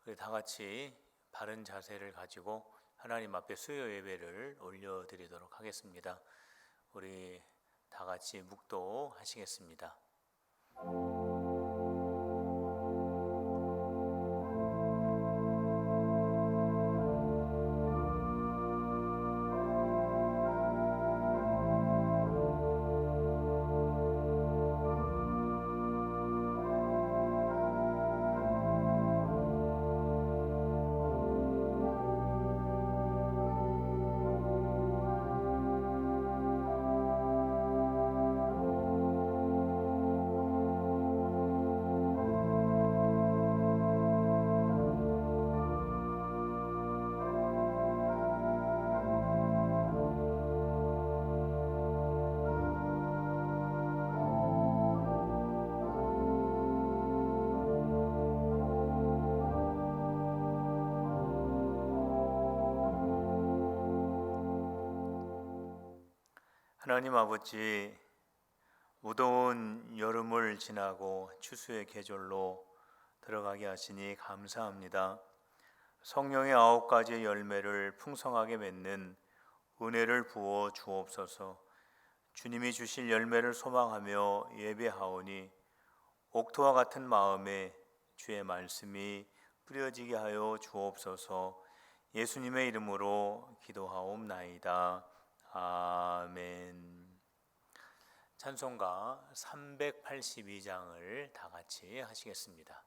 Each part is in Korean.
우리 다 같이 바른 자세를 가지고 하나님 앞에 수요 예배를 올려드리도록 하겠습니다. 우리 다 같이 묵도하시겠습니다. 하나님 아버지, 무더운 여름을 지나고 추수의 계절로 들어가게 하시니 감사합니다. 성령의 9가지의 열매를 풍성하게 맺는 은혜를 부어 주옵소서. 주님이 주실 열매를 소망하며 예배하오니 옥토와 같은 마음에 주의 말씀이 뿌려지게 하여 주옵소서. 예수님의 이름으로 기도하옵나이다. 아멘. 찬송가 382장을 다 같이 하시겠습니다.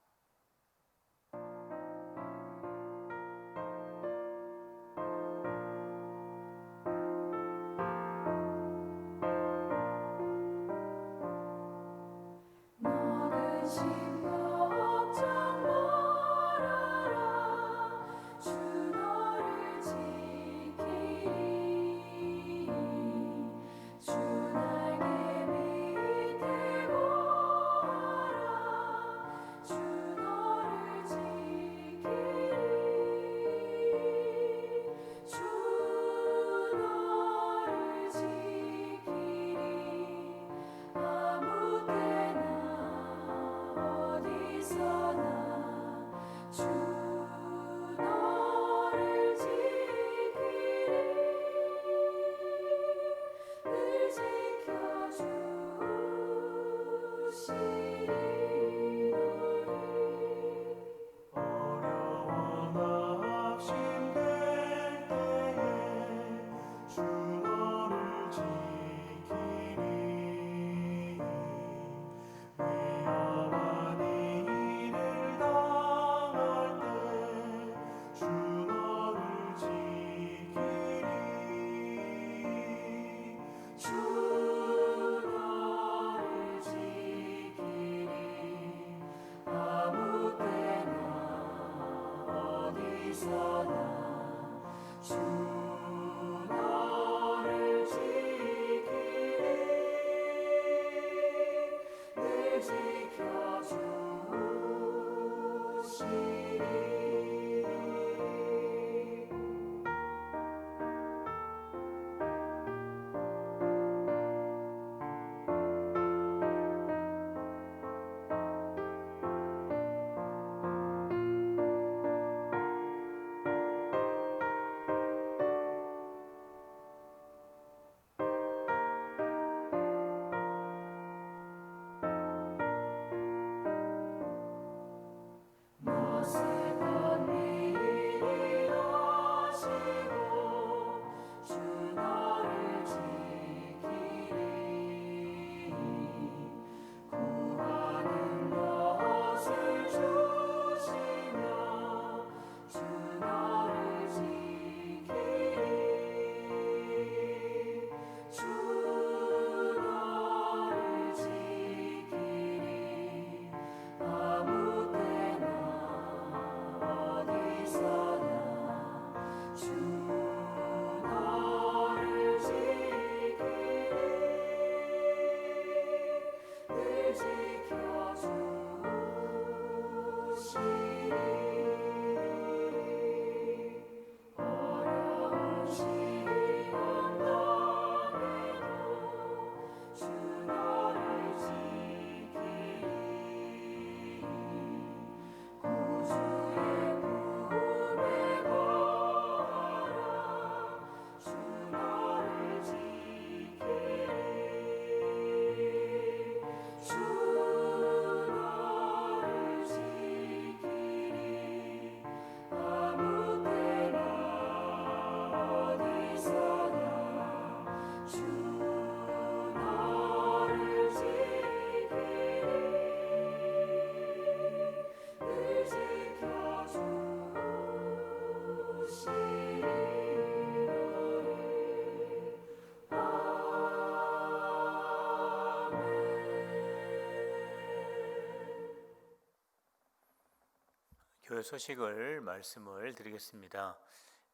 교회 소식을 말씀을 드리겠습니다.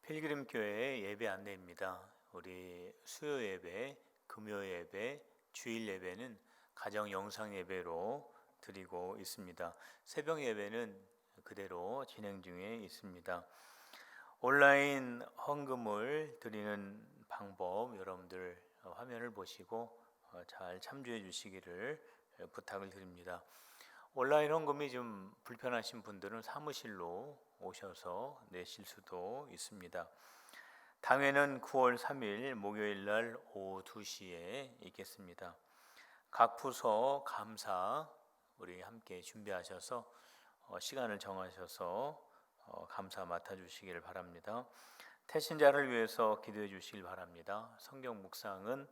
필그림 교회 예배 안내입니다. 우리 수요 예배, 금요 예배, 주일 예배는 가정 영상 예배로 드리고 있습니다. 새벽 예배는 그대로 진행 중에 있습니다. 온라인 헌금을 드리는 방법 여러분들 화면을 보시고 잘 참조해 주시기를 부탁을 드립니다. 온라인 헌금이 좀 불편하신 분들은 사무실로 오셔서 내실 수도 있습니다. 당회는 9월 3일 목요일 날 오후 2시에 있겠습니다. 각 부서 감사 우리 함께 준비하셔서 시간을 정하셔서 감사 맡아주시기를 바랍니다. 태신자를 위해서 기도해 주시길 바랍니다. 성경 묵상은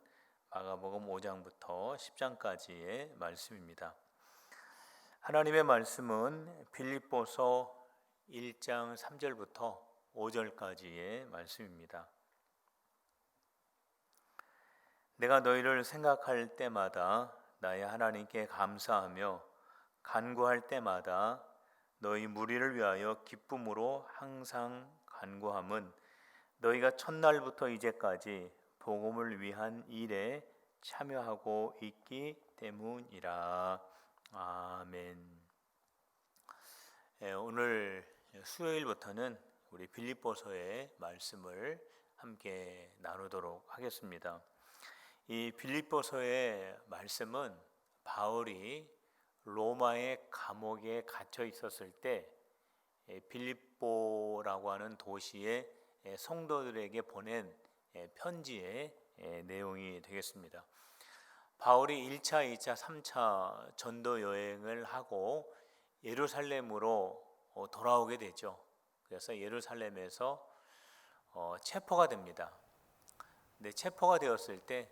마가복음 5장부터 10장까지의 말씀입니다. 하나님의 말씀은 빌립보서 1장 3절부터 5절까지의 말씀입니다. 내가 너희를 생각할 때마다 나의 하나님께 감사하며 간구할 때마다 너희 무리를 위하여 기쁨으로 항상 간구함은 너희가 첫날부터 이제까지 복음을 위한 일에 참여하고 있기 때문이라. 아멘. 오늘 수요일부터는 우리 빌립보서의 말씀을 함께 나누도록 하겠습니다. 이 빌립보서의 말씀은 바울이 로마의 감옥에 갇혀 있었을 때 빌립보라고 하는 도시의 성도들에게 보낸 편지의 내용이 되겠습니다. 바울이 1차, 2차, 3차 전도 여행을 하고 예루살렘으로 돌아오게 되죠. 그래서 예루살렘에서 체포가 됩니다. 근데 체포가 되었을 때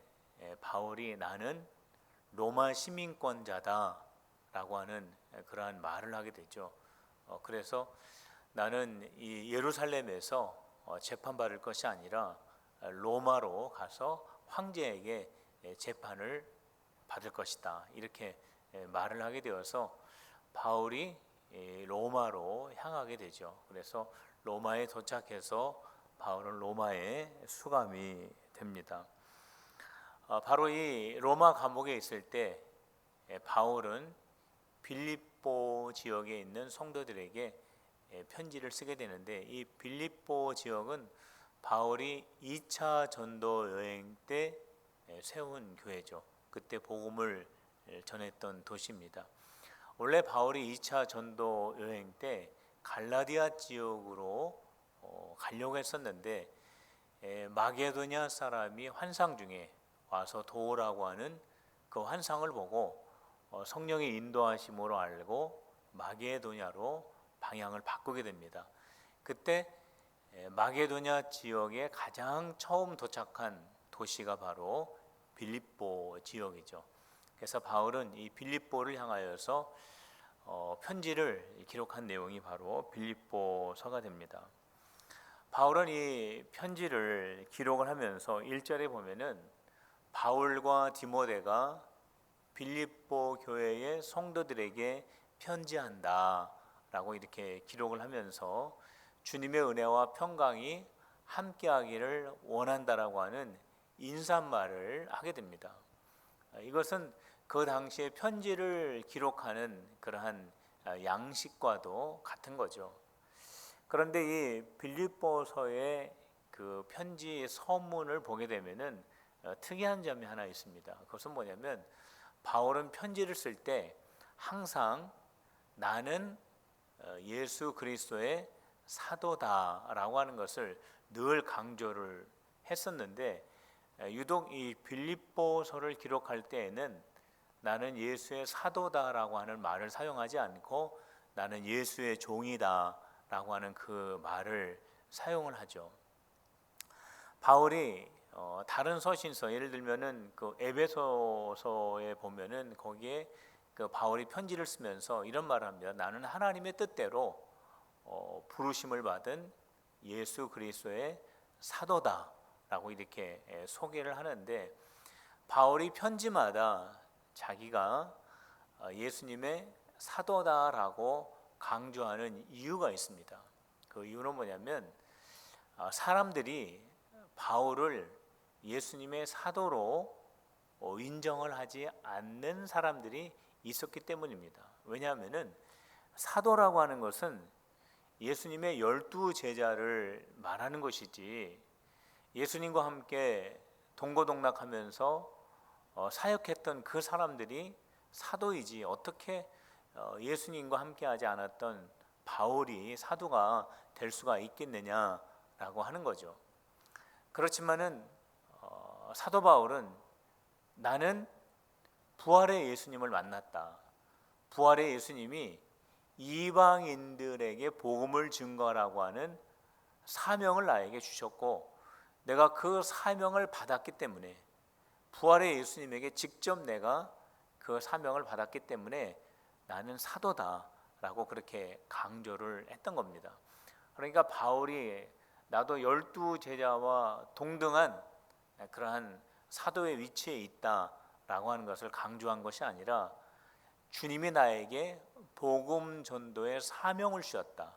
바울이 나는 로마 시민권자다 라고 하는 그러한 말을 하게 되죠. 그래서 나는 이 예루살렘에서 재판받을 것이 아니라 로마로 가서 황제에게 재판을 받을 것이다. 이렇게 말을 하게 되어서 바울이 로마로 향하게 되죠. 그래서 로마에 도착해서 바울은 로마에 수감이 됩니다. 바로 이 로마 감옥에 있을 때 바울은 빌립보 지역에 있는 성도들에게 편지를 쓰게 되는데 이 빌립보 지역은 바울이 2차 전도 여행 때 세운 교회죠. 그때 복음을 전했던 도시입니다. 원래 바울이 2차 전도 여행 때 갈라디아 지역으로 가려고 했었는데 마게도냐 사람이 환상 중에 와서 도우라고 하는 그 환상을 보고 성령의 인도하심으로 알고 마게도냐로 방향을 바꾸게 됩니다. 그때 마게도냐 지역에 가장 처음 도착한 도시가 바로 빌립보 지역이죠. 그래서 바울은 이 빌립보를 향하여서 편지를 기록한 내용이 바로 빌립보서가 됩니다. 바울은 이 편지를 기록을 하면서 1절에 보면은 바울과 디모데가 빌립보 교회의 성도들에게 편지한다 라고 이렇게 기록을 하면서 주님의 은혜와 평강이 함께하기를 원한다라고 하는 인사말을 하게 됩니다. 이것은 그 당시에 편지를 기록하는 그러한 양식과도 같은 거죠. 그런데 이 빌립보서의 그 편지 서문을 보게 되면은 특이한 점이 하나 있습니다. 그것은 뭐냐면 바울은 편지를 쓸 때 항상 나는 예수 그리스도의 사도다라고 하는 것을 늘 강조를 했었는데 유독 이 빌립보서를 기록할 때에는 나는 예수의 사도다라고 하는 말을 사용하지 않고 나는 예수의 종이다라고 하는 그 말을 사용을 하죠. 바울이 다른 서신서 예를 들면은 그 에베소서에 보면은 거기에 그 바울이 편지를 쓰면서 이런 말을 합니다. 나는 하나님의 뜻대로 부르심을 받은 예수 그리스도의 사도다라고 이렇게 소개를 하는데 바울이 편지마다 자기가 예수님의 사도다라고 강조하는 이유가 있습니다. 그 이유는 뭐냐면 사람들이 바울을 예수님의 사도로 인정을 하지 않는 사람들이 있었기 때문입니다. 왜냐하면 사도라고 하는 것은 예수님의 12 제자를 말하는 것이지, 예수님과 함께 동고동락하면서 사역했던 그 사람들이 사도이지, 어떻게 예수님과 함께하지 않았던 바울이 사도가 될 수가 있겠느냐라고 하는 거죠. 그렇지만은 사도 바울은 나는 부활의 예수님을 만났다. 부활의 예수님이 이방인들에게 복음을 증거하라고 하는 사명을 나에게 주셨고, 내가 그 사명을 받았기 때문에, 부활의 예수님에게 직접 내가 그 사명을 받았기 때문에 나는 사도다라고 그렇게 강조를 했던 겁니다. 그러니까 바울이 나도 12 제자와 동등한 그러한 사도의 위치에 있다라고 하는 것을 강조한 것이 아니라, 주님이 나에게 복음 전도의 사명을 주셨다,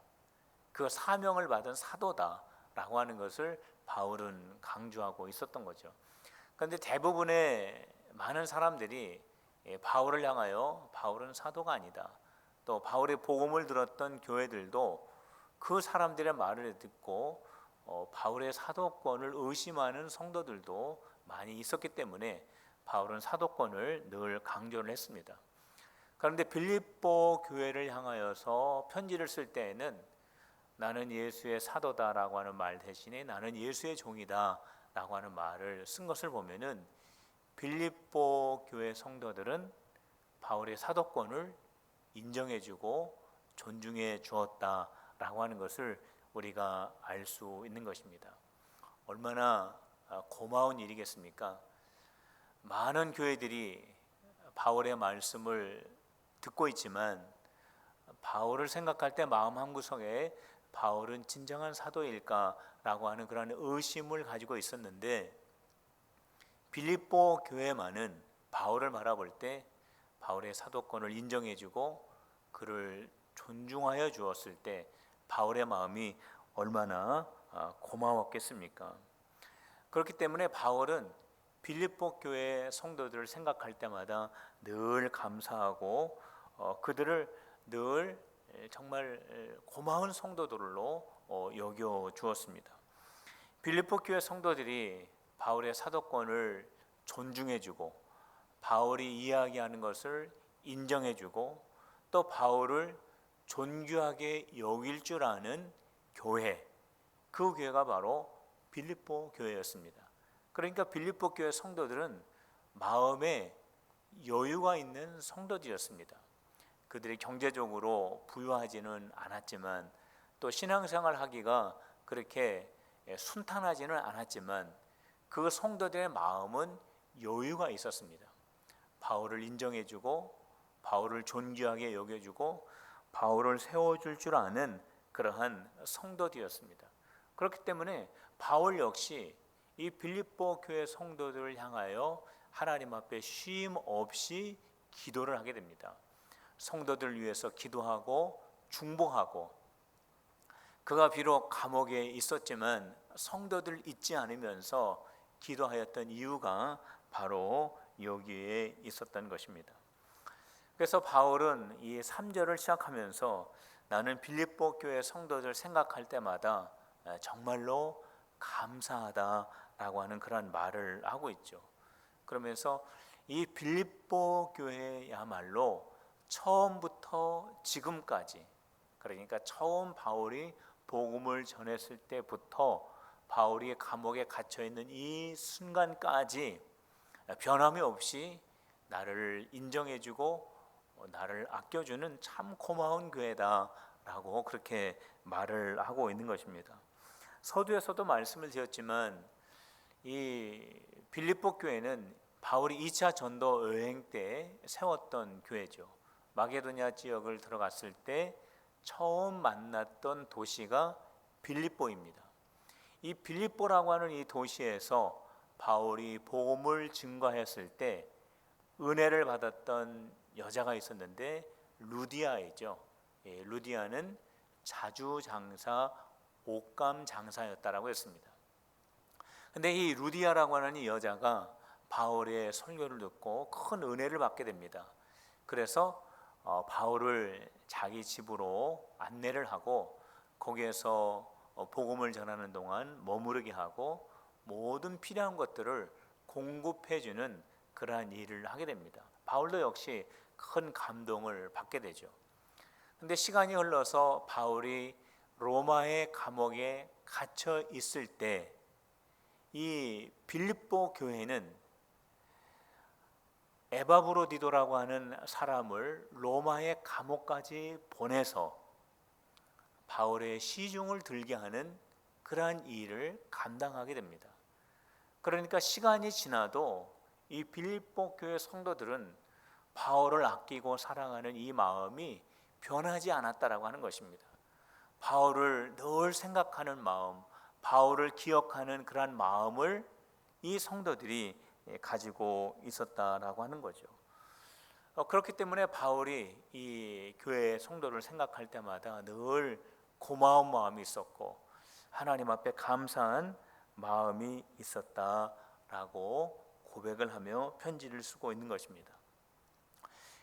그 사명을 받은 사도다라고 하는 것을 바울은 강조하고 있었던 거죠. 그런데 대부분의 많은 사람들이 바울을 향하여 바울은 사도가 아니다, 또 바울의 복음을 들었던 교회들도 그 사람들의 말을 듣고 바울의 사도권을 의심하는 성도들도 많이 있었기 때문에 바울은 사도권을 늘 강조를 했습니다. 그런데 빌립보 교회를 향하여서 편지를 쓸 때에는 나는 예수의 사도다라고 하는 말 대신에 나는 예수의 종이다라고 하는 말을 쓴 것을 보면은, 빌립보 교회 성도들은 바울의 사도권을 인정해주고 존중해 주었다라고 하는 것을 우리가 알 수 있는 것입니다. 얼마나 고마운 일이겠습니까? 많은 교회들이 바울의 말씀을 듣고 있지만 바울을 생각할 때 마음 한구석에 바울은 진정한 사도일까라고 하는 그런 의심을 가지고 있었는데, 빌립보 교회만은 바울을 바라볼 때 바울의 사도권을 인정해주고 그를 존중하여 주었을 때 바울의 마음이 얼마나 고마웠겠습니까? 그렇기 때문에 바울은 빌립보 교회 성도들을 생각할 때마다 늘 감사하고 그들을 늘 정말 고마운 성도들로 여겨 주었습니다. 빌립보 교회 성도들이 바울의 사도권을 존중해주고 바울이 이야기하는 것을 인정해주고 또 바울을 존귀하게 여길 줄 아는 교회, 그 교회가 바로 빌립보 교회였습니다. 그러니까 빌립보 교회 성도들은 마음에 여유가 있는 성도들이었습니다. 그들이 경제적으로 부유하지는 않았지만, 또 신앙생활 하기가 그렇게 순탄하지는 않았지만, 그 성도들의 마음은 여유가 있었습니다. 바울을 인정해주고 바울을 존귀하게 여겨주고 바울을 세워줄 줄 아는 그러한 성도들이었습니다. 그렇기 때문에 바울 역시 이 빌립보 교회 성도들을 향하여 하나님 앞에 쉼 없이 기도를 하게 됩니다. 성도들을 위해서 기도하고 중보하고, 그가 비록 감옥에 있었지만 성도들 잊지 않으면서 기도하였던 이유가 바로 여기에 있었던 것입니다. 그래서 바울은 이 3절을 시작하면서 나는 빌립보 교회 성도들 생각할 때마다 정말로 감사하다라고 하는 그런 말을 하고 있죠. 그러면서 이 빌립보 교회야말로 처음부터 지금까지, 그러니까 처음 바울이 복음을 전했을 때부터 바울이 감옥에 갇혀 있는 이 순간까지 변함이 없이 나를 인정해주고 나를 아껴주는 참 고마운 교회다라고 그렇게 말을 하고 있는 것입니다. 서두에서도 말씀을 드렸지만 이 빌립보 교회는 바울이 2차 전도 여행 때 세웠던 교회죠. 마게도냐 지역을 들어갔을 때 처음 만났던 도시가 빌립보입니다. 이 빌립보라고 하는 이 도시에서 바울이 복음을 증거했을 때 은혜를 받았던 여자가 있었는데 루디아이죠. 루디아는 자주장사 옷감 장사였다라고 했습니다. 근데 이 루디아라고 하는 이 여자가 바울의 설교를 듣고 큰 은혜를 받게 됩니다. 그래서 바울을 자기 집으로 안내를 하고 거기에서 복음을 전하는 동안 머무르게 하고 모든 필요한 것들을 공급해주는 그러한 일을 하게 됩니다. 바울도 역시 큰 감동을 받게 되죠. 근데 시간이 흘러서 바울이 로마의 감옥에 갇혀 있을 때 이 빌립보 교회는 에바브로디도라고 하는 사람을 로마의 감옥까지 보내서 바울의 시중을 들게 하는 그러한 일을 감당하게 됩니다. 그러니까 시간이 지나도 이 빌립보 교회 성도들은 바울을 아끼고 사랑하는 이 마음이 변하지 않았다라고 하는 것입니다. 바울을 늘 생각하는 마음, 바울을 기억하는 그러한 마음을 이 성도들이 가지고 있었다라고 하는 거죠. 그렇기 때문에 바울이 이 교회 성도를 생각할 때마다 늘 고마운 마음이 있었고 하나님 앞에 감사한 마음이 있었다라고 고백을 하며 편지를 쓰고 있는 것입니다.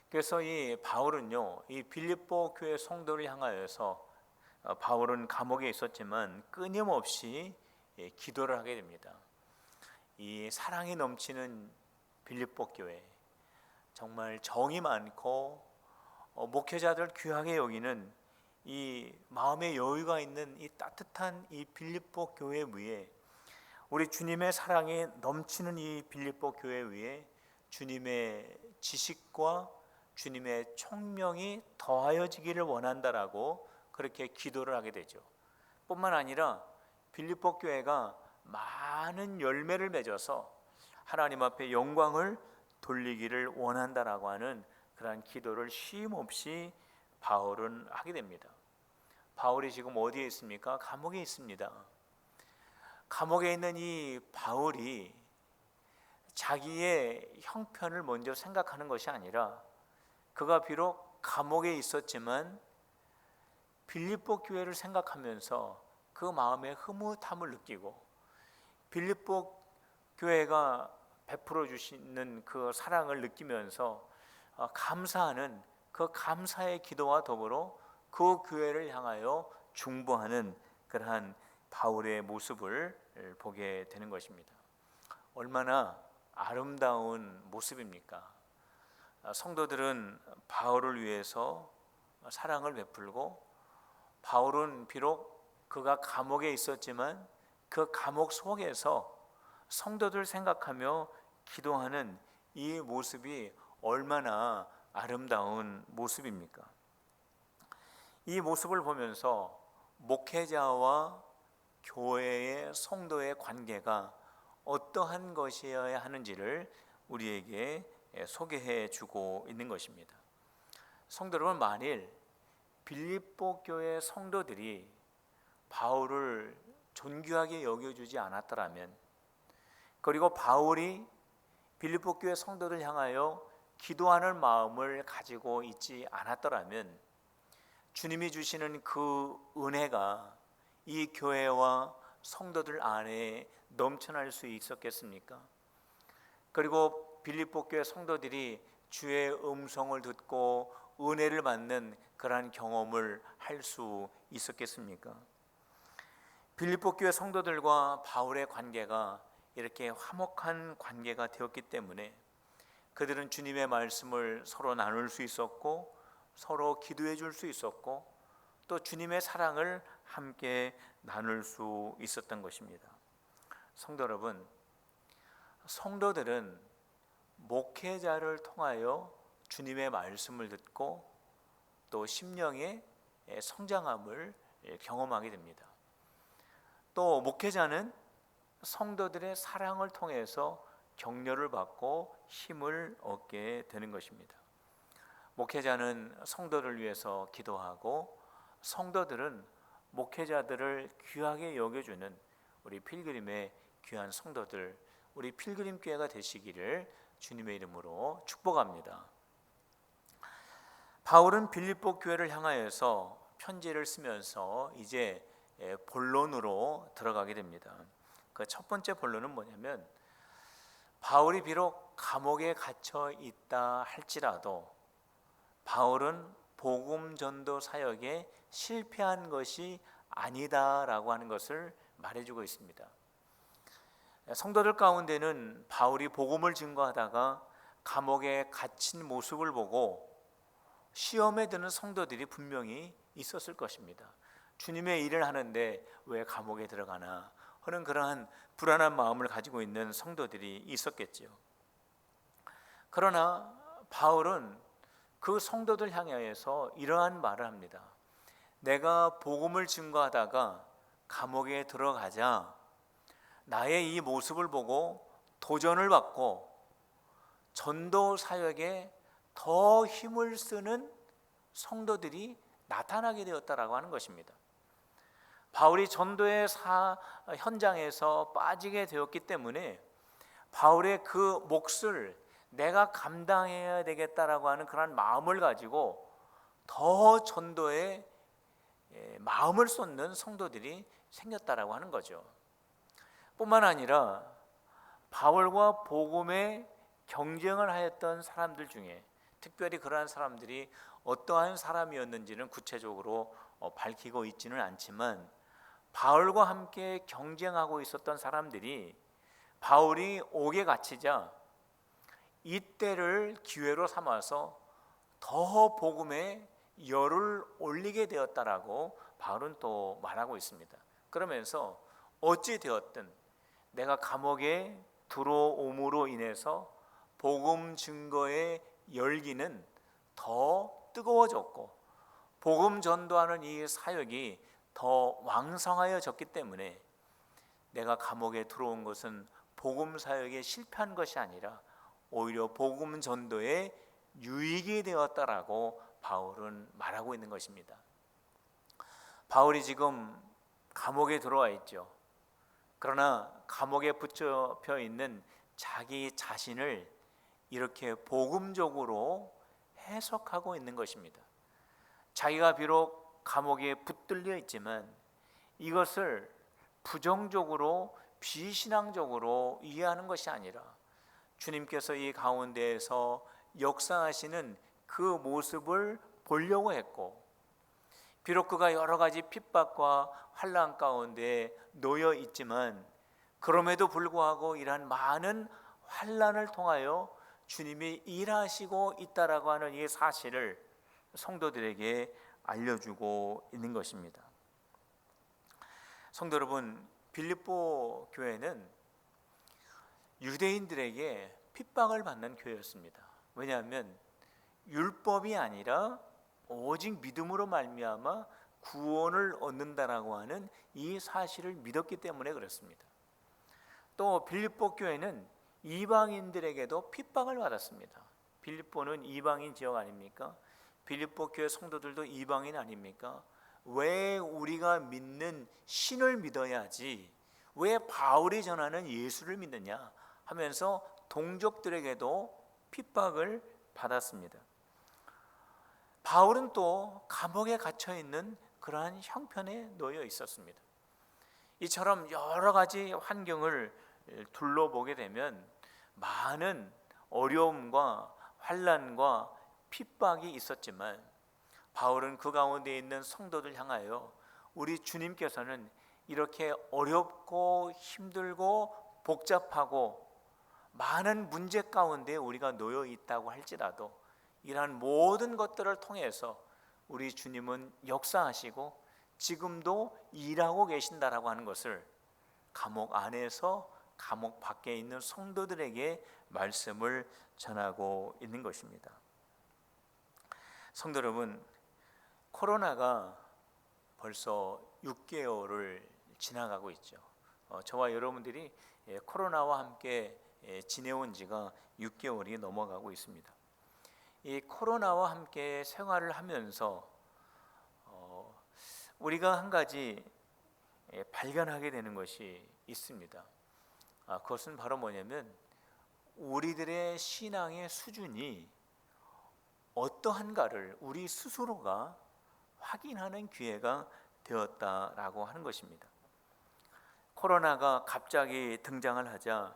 그래서 이 바울은요, 이 빌립보 교회 성도를 향하여서 바울은 감옥에 있었지만 끊임없이 기도를 하게 됩니다. 이 사랑이 넘치는 빌립보 교회, 정말 정이 많고 목회자들 귀하게 여기는 이 마음의 여유가 있는 이 따뜻한 이 빌립보 교회 위에 우리 주님의 사랑이 넘치는 이 빌립보 교회 위에 주님의 지식과 주님의 총명이 더하여지기를 원한다라고 그렇게 기도를 하게 되죠. 뿐만 아니라 빌립보 교회가 많은 열매를 맺어서 하나님 앞에 영광을 돌리기를 원한다라고 하는 그러한 기도를 쉼 없이 바울은 하게 됩니다. 바울이 지금 어디에 있습니까? 감옥에 있습니다. 감옥에 있는 이 바울이 자기의 형편을 먼저 생각하는 것이 아니라 그가 비록 감옥에 있었지만 빌립보 교회를 생각하면서 그 마음에 흐뭇함을 느끼고 빌립보 교회가 베풀어 주시는 그 사랑을 느끼면서 감사하는 그 감사의 기도와 더불어 그 교회를 향하여 중보하는 그러한 바울의 모습을 보게 되는 것입니다. 얼마나 아름다운 모습입니까? 성도들은 바울을 위해서 사랑을 베풀고 바울은 비록 그가 감옥에 있었지만 그 감옥 속에서 성도들 생각하며 기도하는 이 모습이 얼마나 아름다운 모습입니까? 이 모습을 보면서 목회자와 교회의 성도의 관계가 어떠한 것이어야 하는지를 우리에게 소개해 주고 있는 것입니다. 성도 여러분, 만일 빌립보 교회 성도들이 바울을 존귀하게 여겨주지 않았더라면, 그리고 바울이 빌립보 교회 성도들 향하여 기도하는 마음을 가지고 있지 않았더라면 주님이 주시는 그 은혜가 이 교회와 성도들 안에 넘쳐날 수 있었겠습니까? 그리고 빌립보 교회 성도들이 주의 음성을 듣고 은혜를 받는 그러한 경험을 할 수 있었겠습니까? 빌립보 교회 성도들과 바울의 관계가 이렇게 화목한 관계가 되었기 때문에 그들은 주님의 말씀을 서로 나눌 수 있었고 서로 기도해 줄 수 있었고 또 주님의 사랑을 함께 나눌 수 있었던 것입니다. 성도 여러분, 성도들은 목회자를 통하여 주님의 말씀을 듣고 또 심령의 성장함을 경험하게 됩니다. 또 목회자는 성도들의 사랑을 통해서 격려를 받고 힘을 얻게 되는 것입니다. 목회자는 성도를 위해서 기도하고 성도들은 목회자들을 귀하게 여겨주는 우리 필그림의 귀한 성도들, 우리 필그림 교회가 되시기를 주님의 이름으로 축복합니다. 바울은 빌립보 교회를 향하여서 편지를 쓰면서 이제 본론으로 들어가게 됩니다. 그 첫 번째 본론은 뭐냐면, 바울이 비록 감옥에 갇혀 있다 할지라도 바울은 복음 전도 사역에 실패한 것이 아니다라고 하는 것을 말해주고 있습니다. 성도들 가운데는 바울이 복음을 증거하다가 감옥에 갇힌 모습을 보고 시험에 드는 성도들이 분명히 있었을 것입니다. 주님의 일을 하는데 왜 감옥에 들어가나 하는 그러한 불안한 마음을 가지고 있는 성도들이 있었겠지요. 그러나 바울은 그 성도들 향하여서 이러한 말을 합니다. 내가 복음을 증거하다가 감옥에 들어가자 나의 이 모습을 보고 도전을 받고 전도 사역에 더 힘을 쓰는 성도들이 나타나게 되었다라고 하는 것입니다. 바울이 전도의 현장에서 빠지게 되었기 때문에 바울의 그 몫을 내가 감당해야 되겠다라고 하는 그런 마음을 가지고 더 전도에 마음을 쏟는 성도들이 생겼다라고 하는 거죠. 뿐만 아니라 바울과 복음의 경쟁을 하였던 사람들 중에 특별히 그러한 사람들이 어떠한 사람이었는지는 구체적으로 밝히고 있지는 않지만, 바울과 함께 경쟁하고 있었던 사람들이 바울이 옥에 갇히자 이때를 기회로 삼아서 더 복음에 열을 올리게 되었다라고 바울은 또 말하고 있습니다. 그러면서 어찌 되었든 내가 감옥에 들어옴으로 인해서 복음 증거의 열기는 더 뜨거워졌고 복음 전도하는 이 사역이 더 왕성하여졌기 때문에 내가 감옥에 들어온 것은 복음 사역에 실패한 것이 아니라 오히려 복음 전도에 유익이 되었다라고 바울은 말하고 있는 것입니다. 바울이 지금 감옥에 들어와 있죠. 그러나 감옥에 붙잡혀 있는 자기 자신을 이렇게 복음적으로 해석하고 있는 것입니다. 자기가 비록 감옥에 붙들려 있지만 이것을 부정적으로 비신앙적으로 이해하는 것이 아니라 주님께서 이 가운데에서 역사하시는 그 모습을 보려고 했고, 비록 그가 여러 가지 핍박과 환난 가운데 놓여 있지만 그럼에도 불구하고 이러한 많은 환난을 통하여 주님이 일하시고 있다라고 하는 이 사실을 성도들에게 알려주고 있는 것입니다. 성도 여러분, 빌립보 교회는 유대인들에게 핍박을 받는 교회였습니다. 왜냐하면 율법이 아니라 오직 믿음으로 말미암아 구원을 얻는다라고 하는 이 사실을 믿었기 때문에 그렇습니다. 또 빌립보 교회는 이방인들에게도 핍박을 받았습니다. 빌립보는 이방인 지역 아닙니까? 빌립보 교회 성도들도 이방인 아닙니까? 왜 우리가 믿는 신을 믿어야지 왜 바울이 전하는 예수를 믿느냐 하면서 동족들에게도 핍박을 받았습니다. 바울은 또 감옥에 갇혀 있는 그러한 형편에 놓여 있었습니다. 이처럼 여러 가지 환경을 둘러보게 되면 많은 어려움과 환난과 핍박이 있었지만 바울은 그 가운데 있는 성도들 향하여 우리 주님께서는 이렇게 어렵고 힘들고 복잡하고 많은 문제 가운데 우리가 놓여 있다고 할지라도 이러한 모든 것들을 통해서 우리 주님은 역사하시고 지금도 일하고 계신다라고 하는 것을 감옥 안에서 감옥 밖에 있는 성도들에게 말씀을 전하고 있는 것입니다. 성도 여러분, 코로나가 벌써 6개월을 지나가고 있죠. 저와 여러분들이 코로나와 함께 지내온 지가 6개월이 넘어가고 있습니다. 이 코로나와 함께 생활을 하면서 우리가 한 가지 발견하게 되는 것이 있습니다. 그것은 바로 뭐냐면 우리들의 신앙의 수준이 어떠한가를 우리 스스로가 확인하는 기회가 되었다라고 하는 것입니다. 코로나가 갑자기 등장을 하자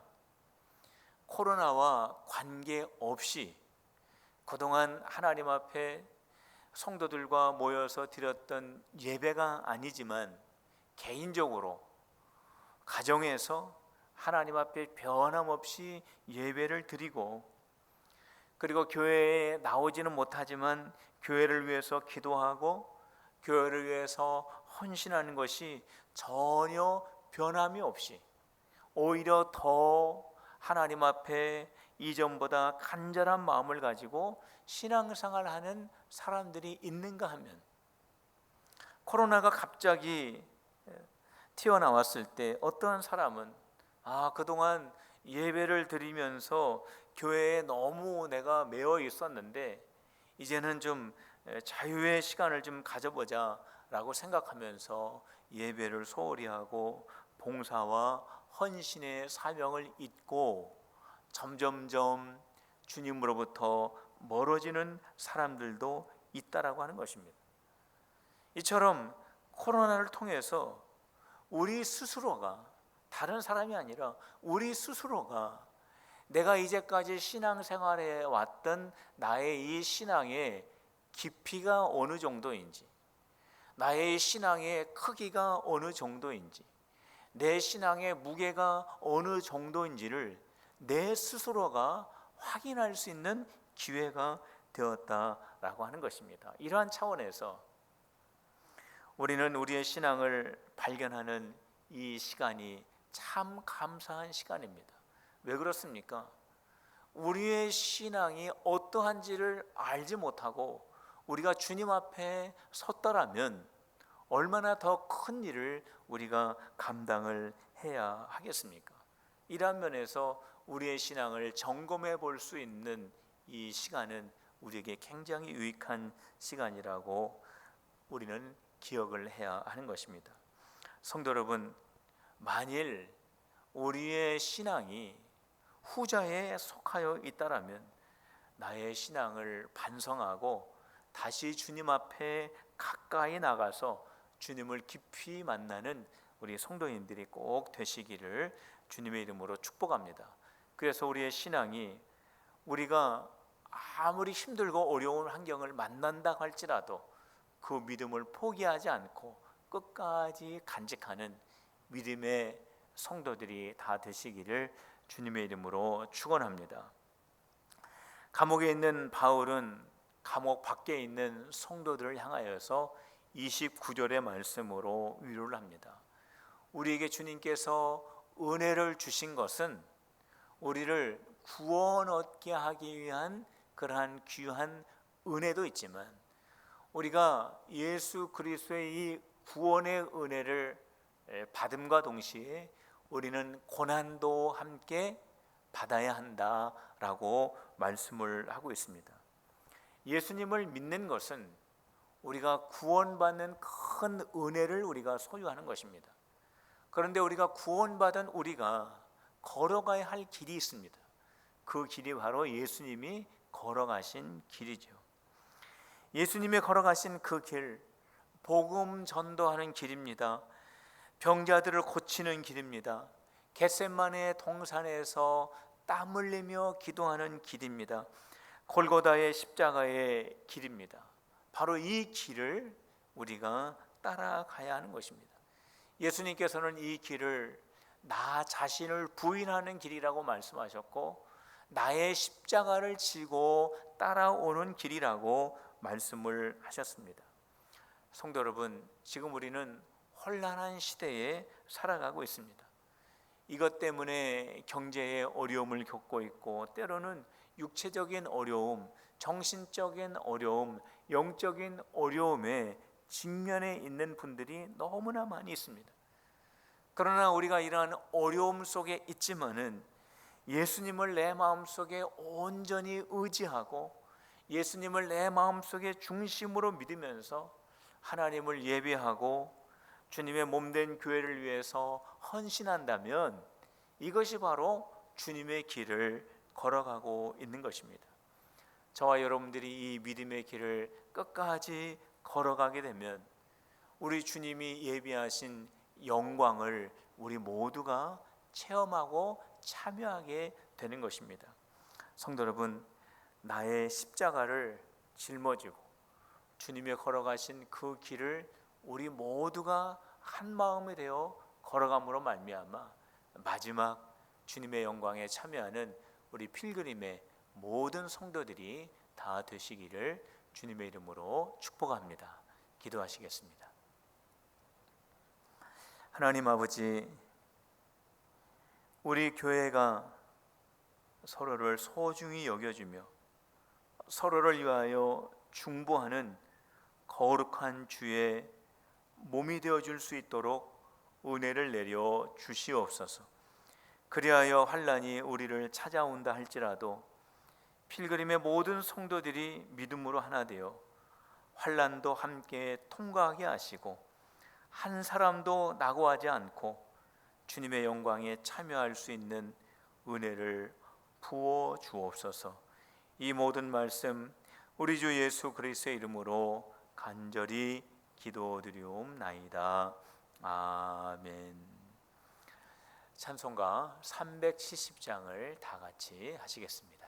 코로나와 관계없이 그동안 하나님 앞에 성도들과 모여서 드렸던 예배가 아니지만 개인적으로 가정에서 하나님 앞에 변함없이 예배를 드리고, 그리고 교회에 나오지는 못하지만 교회를 위해서 기도하고 교회를 위해서 헌신하는 것이 전혀 변함이 없이 오히려 더 하나님 앞에 이전보다 간절한 마음을 가지고 신앙생활을 하는 사람들이 있는가 하면, 코로나가 갑자기 튀어나왔을 때 어떠한 사람은 그동안 예배를 드리면서 교회에 너무 내가 매여 있었는데 이제는 좀 자유의 시간을 좀 가져보자 라고 생각하면서 예배를 소홀히 하고 봉사와 헌신의 사명을 잊고 점점점 주님으로부터 멀어지는 사람들도 있다라고 하는 것입니다. 이처럼 코로나를 통해서 우리 스스로가, 다른 사람이 아니라 우리 스스로가 내가 이제까지 신앙생활에 왔던 나의 이 신앙의 깊이가 어느 정도인지, 나의 신앙의 크기가 어느 정도인지, 내 신앙의 무게가 어느 정도인지를 내 스스로가 확인할 수 있는 기회가 되었다라고 하는 것입니다. 이러한 차원에서 우리는 우리의 신앙을 발견하는 이 시간이 참 감사한 시간입니다. 왜 그렇습니까? 우리의 신앙이 어떠한지를 알지 못하고 우리가 주님 앞에 섰더라면 얼마나 더 큰 일을 우리가 감당을 해야 하겠습니까? 이러한 면에서 우리의 신앙을 점검해 볼 수 있는 이 시간은 우리에게 굉장히 유익한 시간이라고 우리는 기억을 해야 하는 것입니다. 성도 여러분, 만일 우리의 신앙이 후자에 속하여 있다라면 나의 신앙을 반성하고 다시 주님 앞에 가까이 나가서 주님을 깊이 만나는 우리 성도님들이 꼭 되시기를 주님의 이름으로 축복합니다. 그래서 우리의 신앙이 우리가 아무리 힘들고 어려운 환경을 만난다 할지라도 그 믿음을 포기하지 않고 끝까지 간직하는 믿음의 성도들이 다 되시기를 주님의 이름으로 축원합니다. 감옥에 있는 바울은 감옥 밖에 있는 성도들을 향하여서 29절의 말씀으로 위로를 합니다. 우리에게 주님께서 은혜를 주신 것은 우리를 구원 얻게 하기 위한 그러한 귀한 은혜도 있지만, 우리가 예수 그리스도의 이 구원의 은혜를 받음과 동시에 우리는 고난도 함께 받아야 한다라고 말씀을 하고 있습니다. 예수님을 믿는 것은 우리가 구원받는 큰 은혜를 우리가 소유하는 것입니다. 그런데 우리가 구원받은 우리가 걸어가야 할 길이 있습니다. 그 길이 바로 예수님이 걸어가신 길이죠. 예수님이 걸어가신 그 길, 복음 전도하는 길입니다. 병자들을 고치는 길입니다. 겟세마네 동산에서 땀 흘리며 기도하는 길입니다. 골고다의 십자가의 길입니다. 바로 이 길을 우리가 따라가야 하는 것입니다. 예수님께서는 이 길을 나 자신을 부인하는 길이라고 말씀하셨고, 나의 십자가를 지고 따라오는 길이라고 말씀을 하셨습니다. 성도 여러분, 지금 우리는 혼란한 시대에 살아가고 있습니다. 이것 때문에 경제의 어려움을 겪고 있고, 때로는 육체적인 어려움, 정신적인 어려움, 영적인 어려움에 직면해 있는 분들이 너무나 많이 있습니다. 그러나 우리가 이러한 어려움 속에 있지만은 예수님을 내 마음속에 온전히 의지하고 예수님을 내 마음속에 중심으로 믿으면서 하나님을 예배하고 주님의 몸된 교회를 위해서 헌신한다면 이것이 바로 주님의 길을 걸어가고 있는 것입니다. 저와 여러분들이 이 믿음의 길을 끝까지 걸어가게 되면 우리 주님이 예비하신 영광을 우리 모두가 체험하고 참여하게 되는 것입니다. 성도 여러분, 나의 십자가를 짊어지고 주님이 걸어가신 그 길을 우리 모두가 한 마음이 되어 걸어감으로 말미암아 마지막 주님의 영광에 참여하는 우리 필그림의 모든 성도들이 다 되시기를 주님의 이름으로 축복합니다. 기도하시겠습니다. 하나님 아버지, 우리 교회가 서로를 소중히 여겨주며 서로를 위하여 중보하는 거룩한 주의 몸이 되어줄 수 있도록 은혜를 내려 주시옵소서. 그리하여 환난이 우리를 찾아온다 할지라도 필그림의 모든 성도들이 믿음으로 하나 되어 환난도 함께 통과하게 하시고 한 사람도 낙오하지 않고 주님의 영광에 참여할 수 있는 은혜를 부어 주옵소서. 이 모든 말씀 우리 주 예수 그리스도의 이름으로 간절히 기도드리옵나이다. 아멘. 찬송가 370장을 다 같이 하시겠습니다.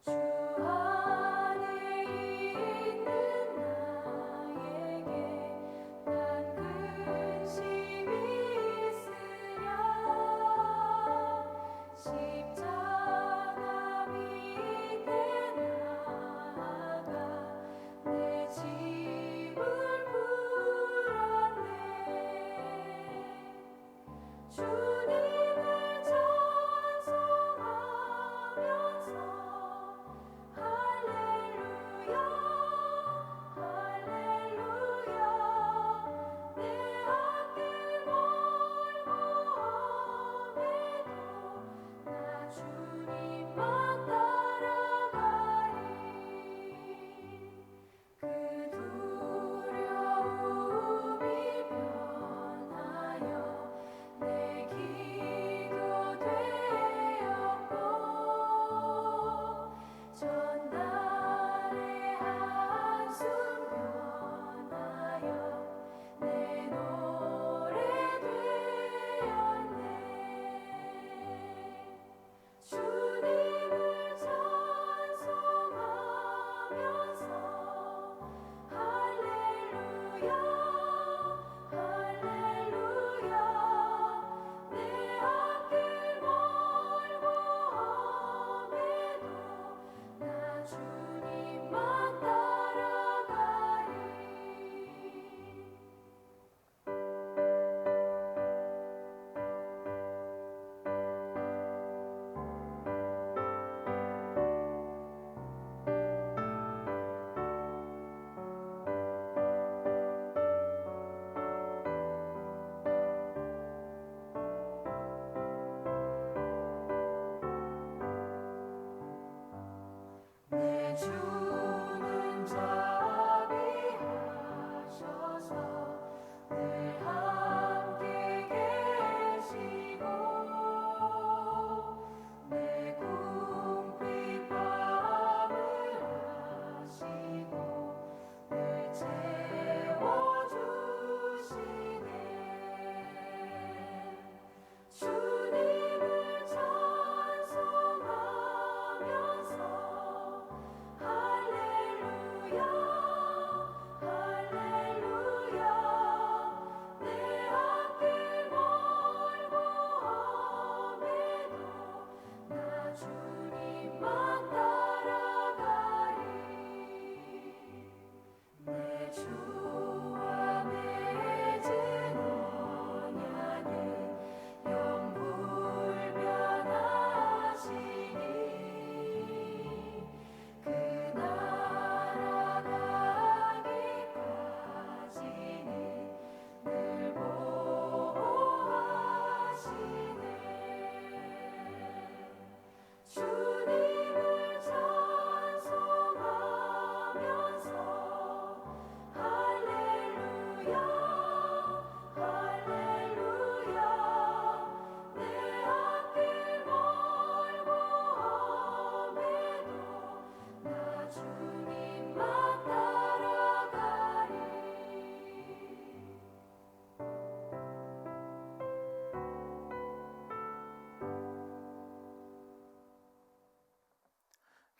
주 안에 있는 나에게 난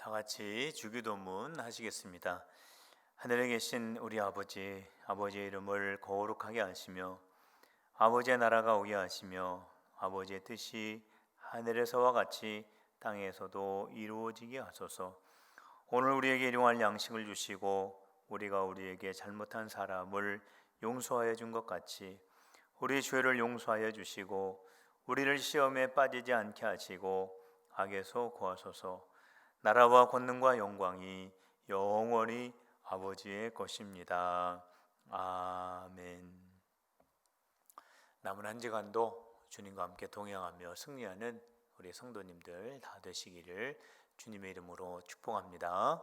다 같이 주기도문 하시겠습니다. 하늘에 계신 우리 아버지, 아버지의 이름을 거룩하게 하시며 아버지의 나라가 오게 하시며 아버지의 뜻이 하늘에서와 같이 땅에서도 이루어지게 하소서. 오늘 우리에게 일용할 양식을 주시고 우리가 우리에게 잘못한 사람을 용서하여 준 것 같이 우리 죄를 용서하여 주시고 우리를 시험에 빠지지 않게 하시고 악에서 구하소서. 나라와 권능과 영광이 영원히 아버지의 것입니다. 아멘. 남은 한 주간도 주님과 함께 동행하며 승리하는 우리 성도님들 다 되시기를 주님의 이름으로 축복합니다.